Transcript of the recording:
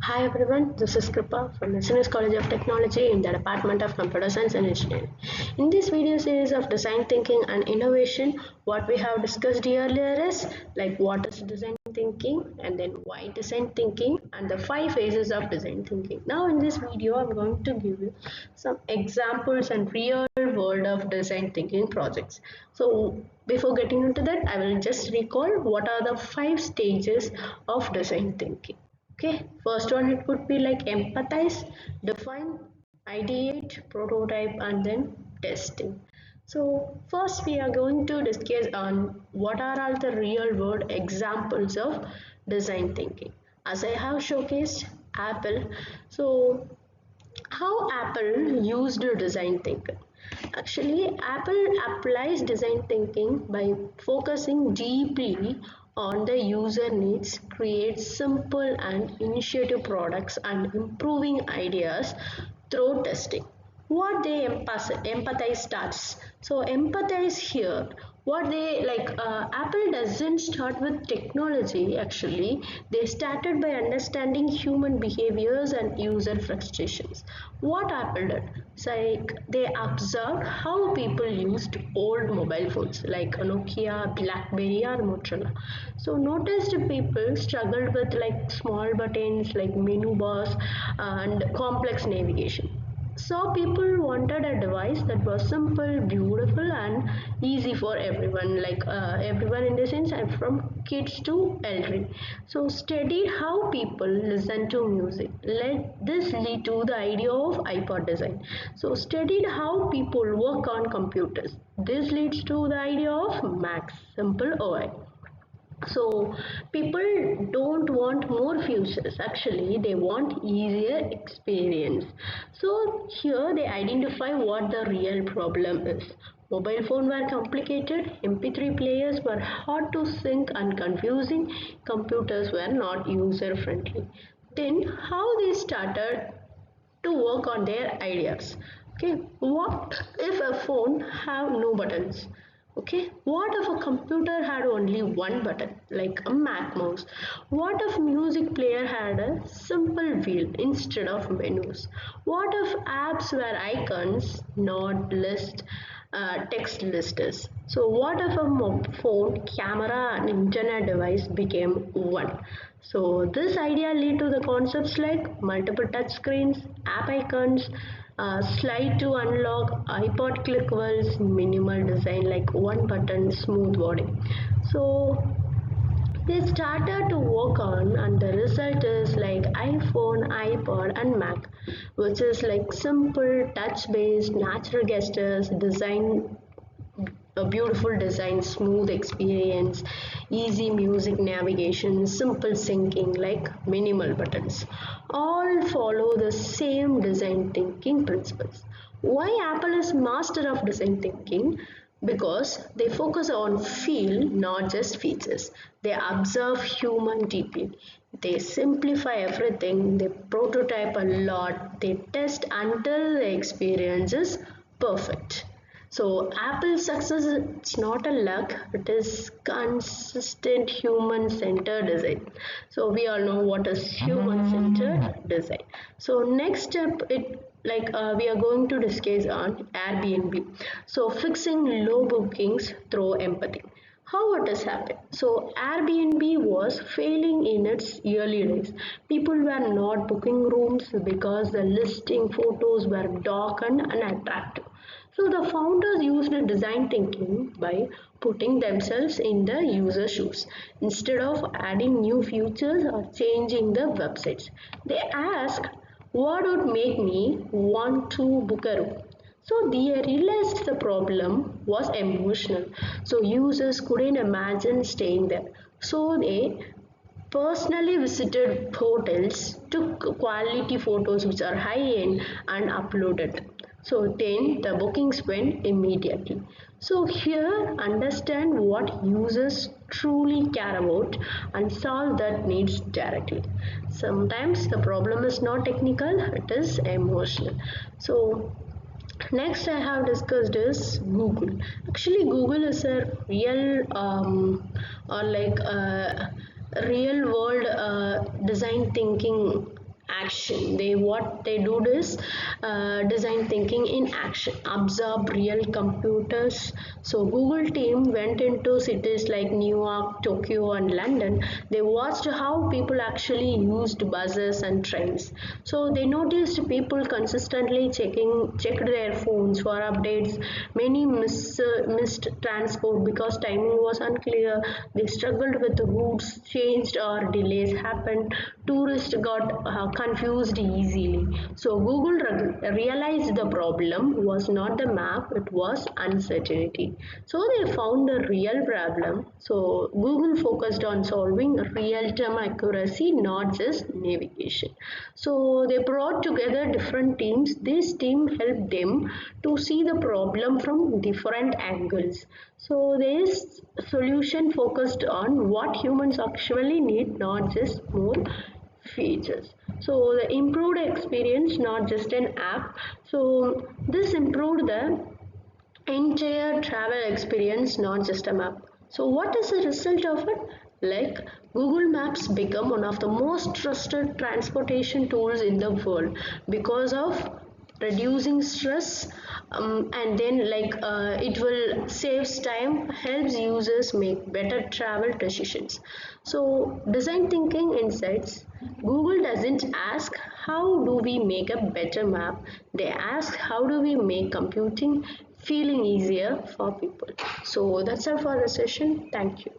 Hi everyone, this is Kripa from SNS College of Technology in the Department of Computer Science and Engineering. In this video series of design thinking and innovation, what we have discussed earlier is like what is design thinking and then why design thinking and the 5 phases of design thinking. Now in this video, I'm going to give you some examples and real world of design thinking projects. So before getting into that, I will just recall what are the 5 stages of design thinking. Okay, first one it could be like empathize, define, ideate, prototype, and then testing. So first we are going to discuss on what are all the real world examples of design thinking. As I have showcased Apple, so how Apple used design thinking. Actually, Apple applies design thinking by focusing deeply on the user needs, creates simple and initiative products, and improving ideas through testing. What they empathize starts. So empathize here. What they like, Apple doesn't start with technology actually. They started by understanding human behaviors and user frustrations. What Apple did? It's like they observed how people used old mobile phones like Nokia, Blackberry, or Motorola. So noticed people struggled with like small buttons like menu bars and complex navigation. So people wanted a device that was simple, beautiful, and easy for everyone, like everyone in the sense, and from kids to elderly. So studied how people listen to music. Let this lead to the idea of iPod design. So studied how people work on computers. This leads to the idea of Mac, simple OI. So people don't want more features, actually they want easier experience. So here they identify what the real problem is. Mobile phones were complicated, MP3 players were hard to sync and confusing, computers were not user friendly. Then how they started to work on their ideas. Okay, what if a phone have no buttons? Okay, what if a computer had only one button like a Mac mouse? What if music player had a simple wheel instead of menus? What if apps were icons, not list, text listers? So what if a phone, camera and internet device became one? So this idea lead to the concepts like multiple touch screens, app icons, slide to unlock, iPod click wheels, minimal design like one button, smooth body. So they started to work on and the result is like iPhone, iPod and Mac, which is like simple touch based natural gestures design, a beautiful design, smooth experience, easy music navigation, simple syncing like minimal buttons. All follow the same design thinking principles. Why Apple is master of design thinking? Because they focus on feel, not just features. They observe human deeply. They simplify everything. They prototype a lot. They test until the experience is perfect. So Apple's success it's not a luck, it is consistent human-centered design. So we all know what is human-centered design. So next step it we are going to discuss on Airbnb. So fixing low bookings through empathy. How it has happened? So Airbnb was failing in its early days. People were not booking rooms because the listing photos were dark and unattractive. So the founders used design thinking by putting themselves in the user shoes. Instead of adding new features or changing the websites, they asked what would make me want to book a room. So they realized the problem was emotional. So users couldn't imagine staying there. So they personally visited hotels, took quality photos which are high end and uploaded. So then the bookings went immediately. So here understand what users truly care about and solve that needs directly. Sometimes the problem is not technical, it is emotional. So next I have discussed is Google. Actually, Google is a real or like real world design thinking action. What they do is design thinking in action, observe real computers. So Google team went into cities like New York, Tokyo and London. They watched how people actually used buses and trains. So they noticed people consistently checked their phones for updates. Many missed transport because timing was unclear. They struggled with routes changed or delays happened. Tourists got confused easily. So Google realized the problem was not the map, it was uncertainty. So they found a real problem. So Google focused on solving real-time accuracy, not just navigation. So they brought together different teams. This team helped them to see the problem from different angles. So this solution focused on what humans actually need, not just more features. So the improved experience, not just an app. So this improved the entire travel experience, not just a map. So what is the result of it? Like Google Maps become one of the most trusted transportation tools in the world because of reducing stress, and then it will saves time, helps users make better travel decisions. So design thinking insights, Google doesn't ask how do we make a better map, they ask how do we make computing feeling easier for people. So that's all for the session. Thank you.